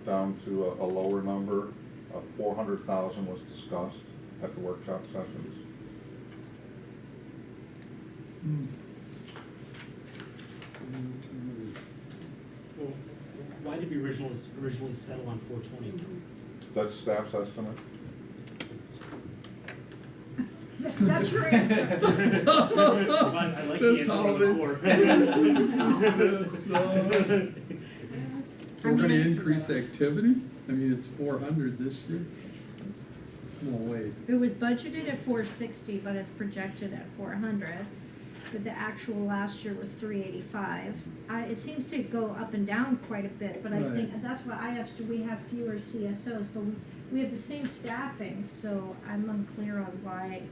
down to a lower number. 400,000 was discussed at the workshop sessions. Well, why did we originally settle on 420? That's staff's estimate. That's your answer. I like the answer from before. So we're gonna increase activity? I mean, it's 400 this year? No way. It was budgeted at 460, but it's projected at 400. But the actual last year was 385. It seems to go up and down quite a bit, but I Right. think, that's why I asked, do we have fewer CSOs? But we have the same staffing, so I'm unclear on why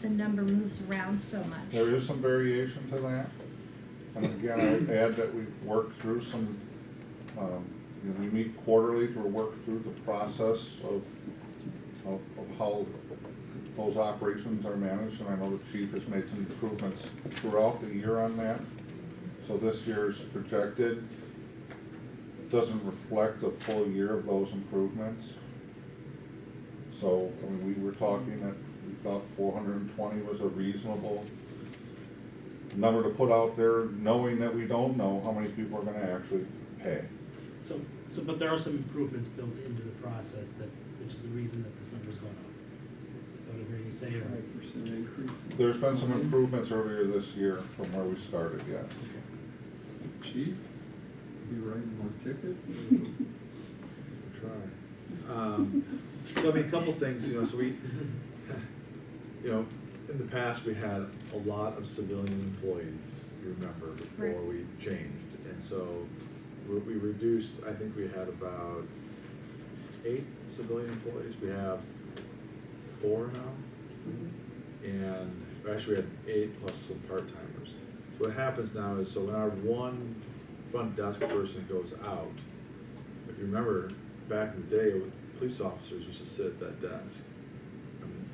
the number moves around so much. There is some variation to that. And again, I'd add that we've worked through some, we meet quarterly to work through the process of how those operations are managed, and I know the chief has made some improvements throughout the year on that. So this year's projected doesn't reflect a full year of those improvements. So, I mean, we were talking that we thought 420 was a reasonable number to put out there, knowing that we don't know how many people are gonna actually pay. So, but there are some improvements built into the process which is the reason that this number's going up. Is that what I'm hearing you say? Or? 5% increase. There's been some improvements earlier this year from where we started, yes. Chief, you writing more tickets? Try. So I mean, a couple things, so we, in the past, we had a lot of civilian employees, you remember, before Right. we changed. And so we reduced, I think we had about 8 civilian employees. We have 4 now. And actually we had 8 plus some part-timers. So what happens now is, so when our one front desk person goes out, if you remember, back in the day, police officers used to sit at that desk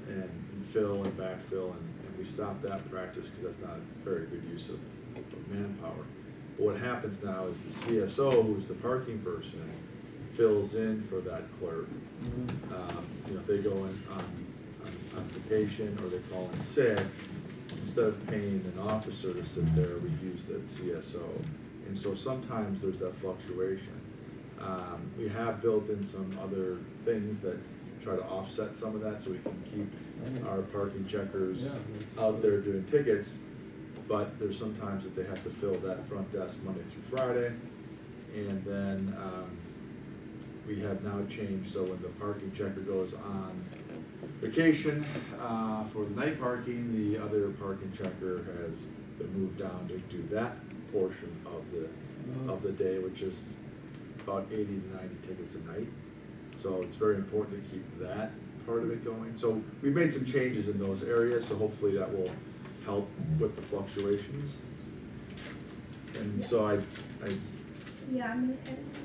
and fill and backfill, and we stopped that practice because that's not a very good use of manpower. But what happens now is the CSO, who's the parking person, fills in for that clerk. If they go in on vacation or they call in sick, instead of paying an officer to sit there, we use that CSO. And so sometimes there's that fluctuation. We have built in some other things that try to offset some of that so we can keep our parking checkers out there doing tickets, but there's sometimes that they have to fill that front desk Monday through Friday. And then we have now changed, so when the parking checker goes on vacation for the night parking, the other parking checker has been moved down to do that portion of the day, which is about 80 to 90 tickets a night. So it's very important to keep that part of it going. So we've made some changes in those areas, so hopefully that will help with the fluctuations. And so Yeah, I mean,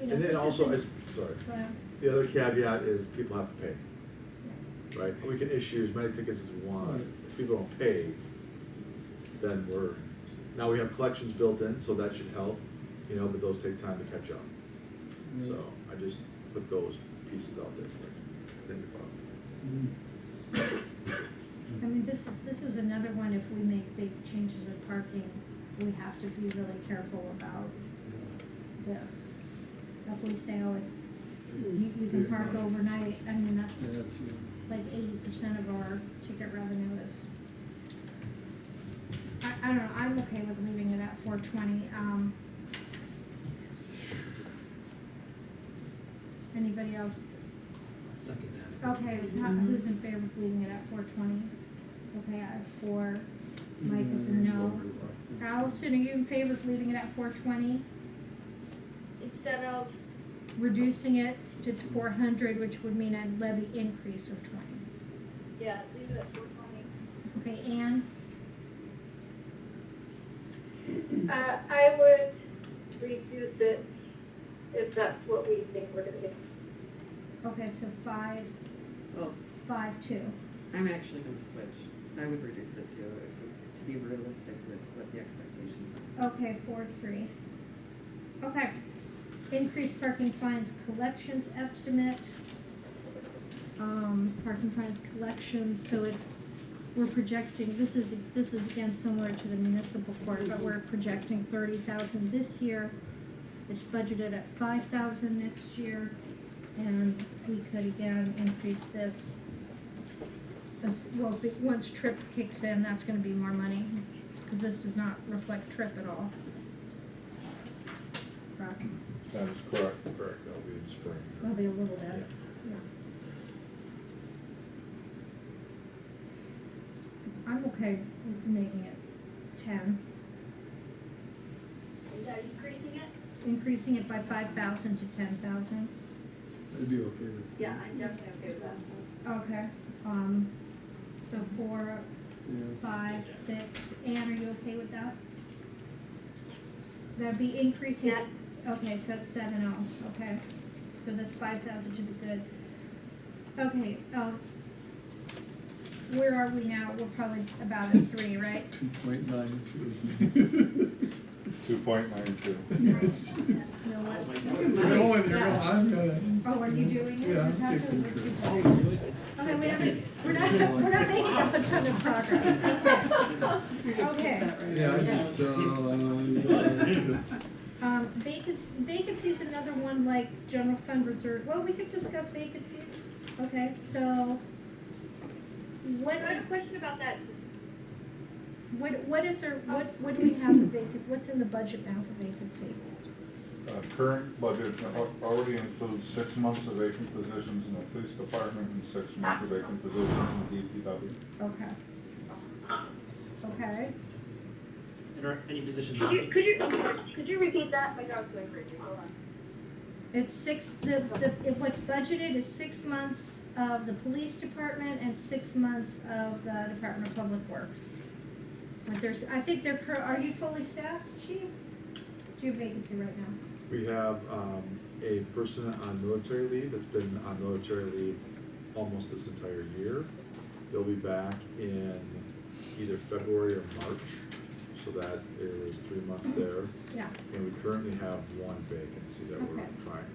and then also, sorry, the other caveat is people have to pay, right? We can issue as many tickets as we want. If people don't pay, then now we have collections built in, so that should help, but those take time to catch up. So I just put those pieces out there for think about. I mean, this is another one, if we make big changes in parking, we have to be really careful about this. If we say, oh, it's, you can park overnight, I mean, that's like 80% of our ticket revenue is. I don't know, I'm okay with leaving it at 420. Anybody else? Second that. Okay, who's in favor of leaving it at 420? Okay, I have 4. Mike is a no. Allison, are you in favor of leaving it at 420? Instead of Reducing it to 400, which would mean a levy increase of 20. yeah, leave it at 420. Okay, Ann? I would reduce it if that's what we think we're gonna get. Okay, so 5, Well, 5-2. I'm actually going to switch. I would reduce it to be realistic with what the expectations are. Okay, 4-3. Okay. increased parking fines collections estimate. Parking fines collections, so we're projecting, this is again similar to the municipal court, but we're projecting 30,000 this year. It's budgeted at 5,000 next year, and we could again increase this. Well, once TRIP kicks in, that's gonna be more money, because this does not reflect TRIP at all. Correct? That is correct. Correct, that'll be in spring. That'll be a little bit, Yeah. yeah. I'm okay with making it 10, Is that increasing it? increasing it by 5,000 to 10,000. I'd be okay with. Yeah, I'm definitely okay with that. Okay, so 4, Yeah. 5, 6, Anne, are you okay with that? That'd be increasing. Yeah. Okay, so that's 7,000, okay, so that's 5,000 to be good. Okay, where are we now? We're probably about a 3, right? 2.92. 2.92. You know what? You're going, I'm gonna. Oh, are you doing it? Yeah, I'm How taking come care. Okay, we're not making a ton of progress. Okay. Yeah, I just, Vacancies, another one like general fund reserve. Well, we could discuss vacancies. Okay, so what I have is, a question about that. what is our, what do we have for vacant, what's in the budget now for vacancy? Current budget already includes 6 months of vacant positions in the police department and 6 months of vacant positions in DPW. Okay. Okay, And are any positions Could on? you repeat that? My dog's going crazy, hold on. it's what's budgeted is 6 months of the police department and 6 months of the Department of Public Works. But there's, I think are you fully staffed, Chief? Do you have vacancy right now? We have, a person on military leave that's been on military leave almost this entire year. They'll be back in either February or March, so that is 3 months there. Yeah. And we currently have 1 vacancy that we're Okay. trying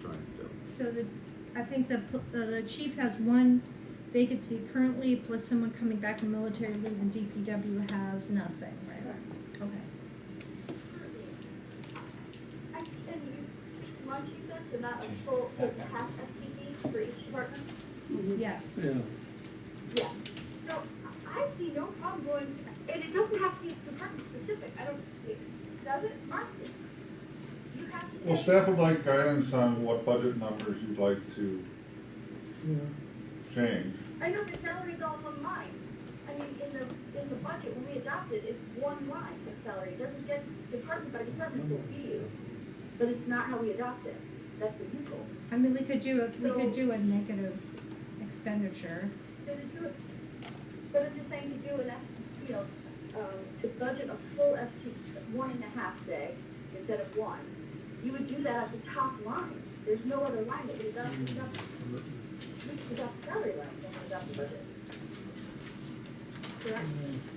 to fill. So I think the chief has 1 vacancy currently, plus someone coming back from military leave, and DPW has nothing, right? Okay. And you said, so not a full, half FTE for each department? Yes. Yeah. Yeah. So I see no problem going, and it doesn't have to be department specific, I don't, does it, Mark? You have to. Well, staff would like guidance on what budget numbers you'd like to change. I know the salary's all one line. I mean, in the budget, when we adopt it, it's one line of salary. It doesn't get department by department to you. But it's not how we adopt it. That's the loophole. I mean, we could do a negative expenditure. So to do it, but I'm just saying to do an, to budget a full FT, 1.5 day instead of 1. You would do that at the top line. There's no other line that would adopt salary line, don't adopt the budget. Correct?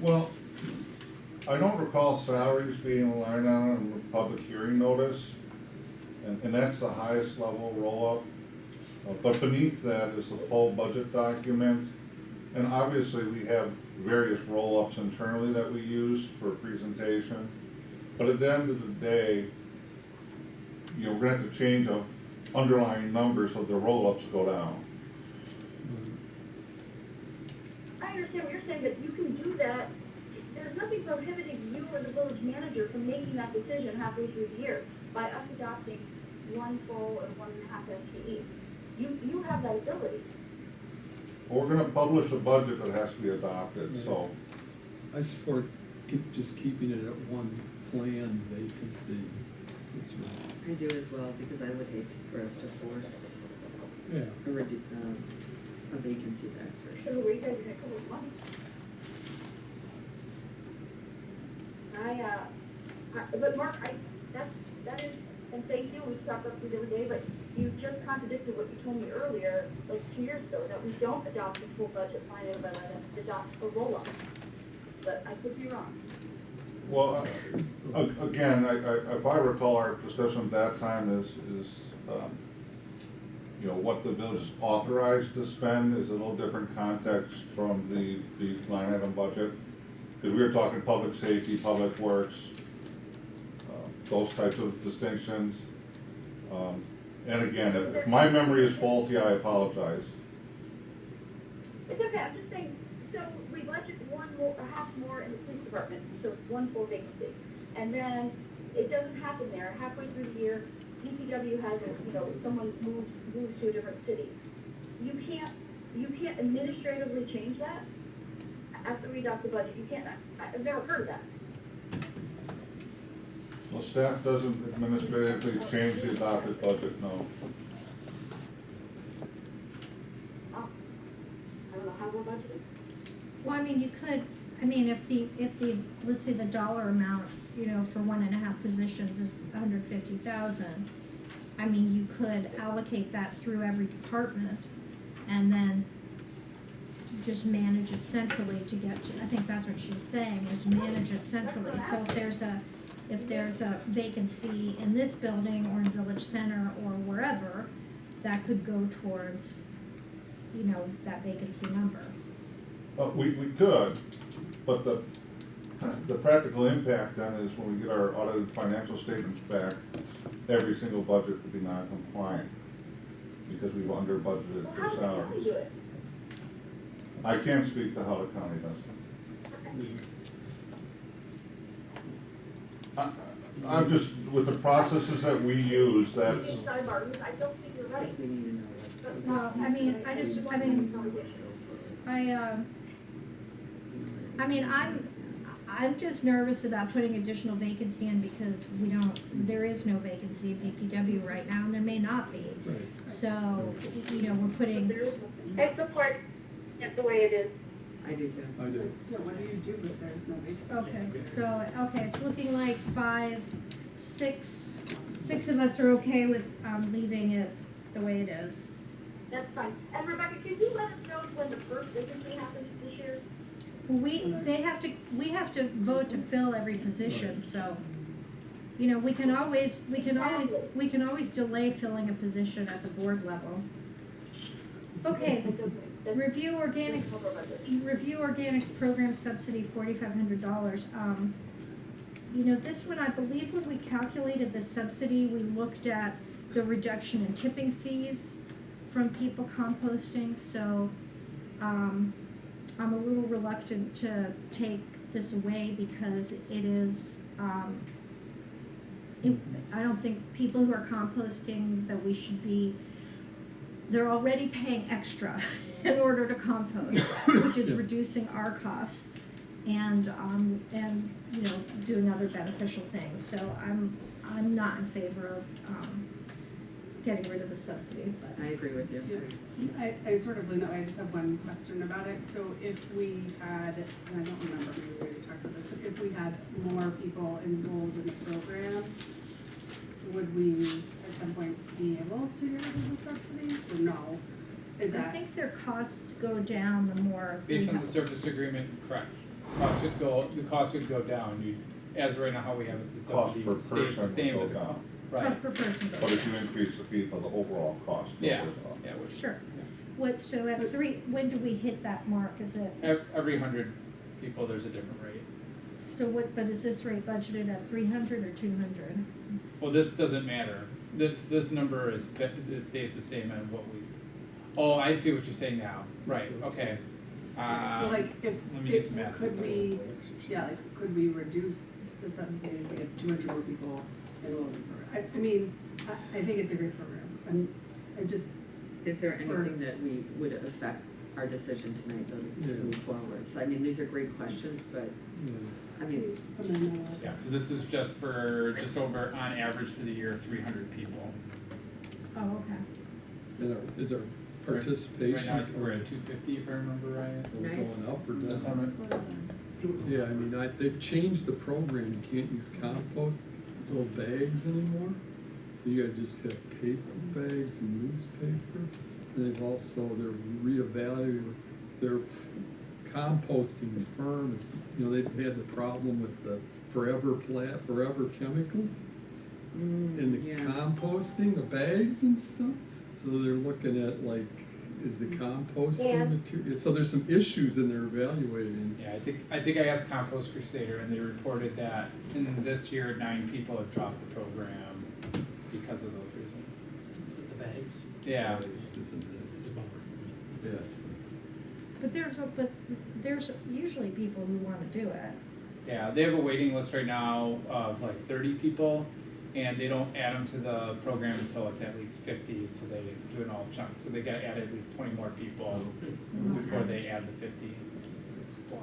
Well, I don't recall salaries being a line item in the public hearing notice, and that's the highest level roll-up. But beneath that is the full budget document, and obviously we have various roll-ups internally that we use for presentation. But at the end of the day, we're gonna have to change a underlying number so the roll-ups go down. I understand what you're saying, but you can do that. There's nothing prohibiting you or the village manager from making that decision halfway through the year by us adopting 1 full or 1.5 FTE. You have that ability. We're gonna publish a budget that has to be adopted, so. I support just keeping it at 1 planned vacancy. That's right. I do as well, because I would hate for us to force Yeah. a vacancy factor. So where you guys are gonna come with money? But Mark, that is, and thank you, we talked about this the other day, but you just contradicted what you told me earlier, like 2 years ago, that we don't adopt the full budget line item, but adopt a roll-up. But I could be wrong. Well, again, if I recall, our discussion at that time is, you know, what the village is authorized to spend is a little different context from the line item budget. Because we were talking public safety, public works, those types of distinctions. And again, if my memory is faulty, I apologize. It's okay, I'm just saying, so we budget a half more in the police department, so one full vacancy. And then it doesn't happen there, halfway through the year, DPW has, someone moves to a different city. You can't administratively change that after we adopt the budget, you can't, I've never heard of that. Well, staff doesn't administratively change the adopted budget, no. Oh, I don't know how we're budgeting. Well, I mean, you could, if the, let's say the dollar amount, for 1.5 positions is 150,000, I mean, you could allocate that through every department and then just manage it centrally to get to, I think that's what she's saying, is manage it centrally. So if there's a vacancy in this building or in Village Center or wherever, that could go towards, that vacancy number. We could, but the practical impact then is when we get our audited financial statements back, every single budget would be non-compliant because we've under budgeted Well, for how does the county salaries. do it? I can't speak to how the county does it. I'm just, with the processes that we use, that's, Sidebar, I don't think you're right. Yes, we need to know That's what. not- I'm just nervous about putting additional vacancy in because there is no vacancy in DPW right now, and there may not be. Right. So, we're putting, I support it the way it is. I do too. I do. Yeah, what do you do if there's no vacancy? okay, it's looking like six of us are okay with, leaving it the way it is. That's fine. And Rebecca, can you let us know when the first vacancy happens this year? We have to vote to fill every position, so, we can always delay filling a position at the board level. Okay, review organics program subsidy, $4,500. This one, I believe when we calculated the subsidy, we looked at the reduction in tipping fees from people composting, so, I'm a little reluctant to take this away because it is, I don't think people who are composting that we should be, they're already paying extra in order to compost, which is reducing our costs and doing other beneficial things. So I'm not in favor of, getting rid of the subsidy, but. I agree with you. Yeah, I sort of know, I just have one question about it. So if we had, and I don't remember, maybe we already talked about this, but if we had more people enrolled in the program, would we at some point be able to get rid of the subsidy, or no? Is I that? think their costs go down the more. we Based on have- the service agreement, correct. The cost would go down. As right now how we have it, the Cost subsidy per stays the person same would with go the, down. right, Cost per person goes but if down. you increase the people, the overall cost goes yeah, up. yeah, which. Sure. yeah. So at when do we hit that mark? Is it, Every 100 people, there's a different rate. but is this rate budgeted at 300 or 200? Well, this doesn't matter. This number it stays the same as what we. Oh, I see what you're saying now. Right. Okay. So like, let me do some math. could we, could we reduce the subsidy if we have 200 more people enrolled in the program? I think it's a great program, Is there anything that we would affect our decision tonight to Yeah. move forward? So these are great questions, but Yeah. So this is just over on average for the year 300 people. Oh, okay. And is our Right participation? now I think we're at 250 if I remember right. Are we Nice. going up or Does that sound down? right? Yeah, they've changed the program, you can't use compost little bags anymore. So you gotta just have paper bags and newspaper. And they're reevaluating their composting firm is, you know, they've had the problem with the forever chemicals in the Yeah. composting, the bags and stuff. So they're looking at like, is the Yeah. composting material, so there's some issues in their evaluating. Yeah, I think I asked Compost Crusader and they reported that in this year, 9 people have dropped the program because of those reasons. With the bags, Yeah. it's a bummer. Yeah. But there's usually people who wanna do it. Yeah, they have a waiting list right now of like 30 people, and they don't add them to the program until it's at least 50, so they do it all chunks. So they gotta add at least 20 more people before they add the 50 block.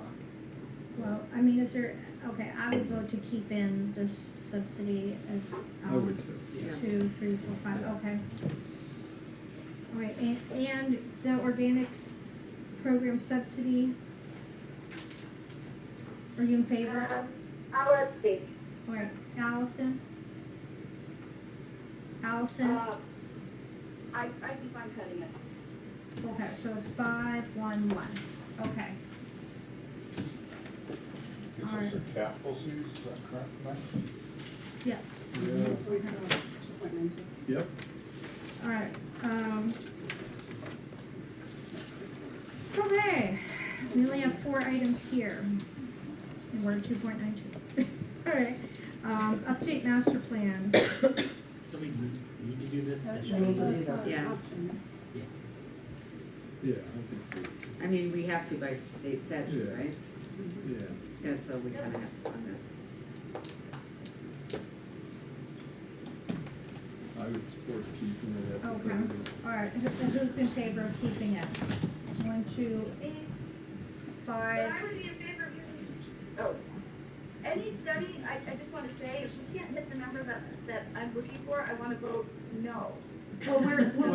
Well, I mean, is there, okay, I would vote to keep in this subsidy as, I would too. Yeah. 2, 3, 4, 5, okay. All right, and the organics program subsidy, are you in favor? I'll let Steve. All right, Allison? Allison? I think I'm cutting it. Okay, so it's 5, 1, 1, okay. These are capital Cs, is that correct, Max? Yes, Yeah, We still have 2.92. yep. all right, okay, we only have 4 items here, and we're at 2.92. All right, update master plan. So we need to do this. That- Should that we- was a Yeah. option. Yeah, I think I mean, we have to by state statute, Yeah. right? so. Yeah. Yeah, so we kinda have to fund it. I would support keeping it at the Okay, 30. all right, who's in favor of keeping it? 1, 2, But 5, I would be in favor of using, any study, I just wanna say, if we can't hit the number that I'm looking for, I wanna vote no. well,